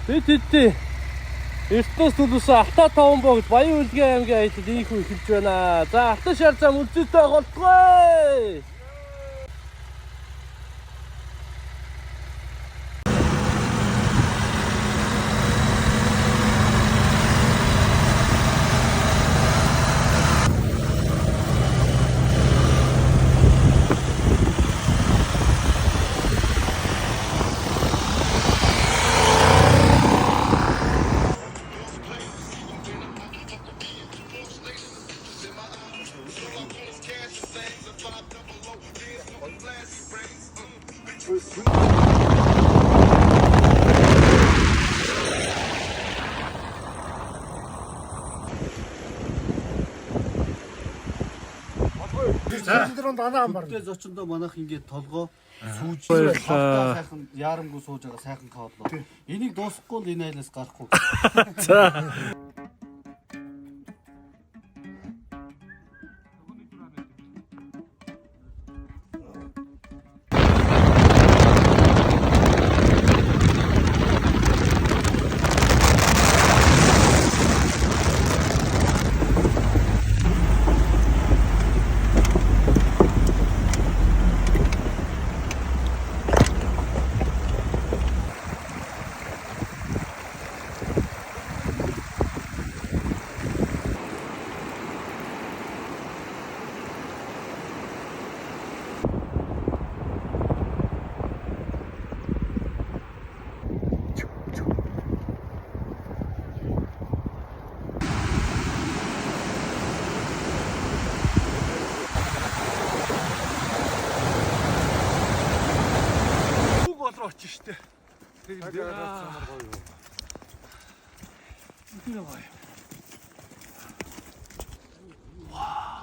Тэд Эртнээс төлөвсөн Алтай 5 богд Баян Үлгэн аймгийн аялал ийхүү эхэлж байна. За Алтай шар зам үлзийтэй болтгоо. Цэцэрлэрэн данаа ам барна. Тэгтээ зочиндоо манайх ингээд толгоо сүүж сайхан яарамгүй сууж байгаа сайхан кавлоо. Энийг дуусахгүй л энэ айлаас гарахгүй. За. Очиж штэ. Тэр амар гоё юу. Тэр гоё. Вау.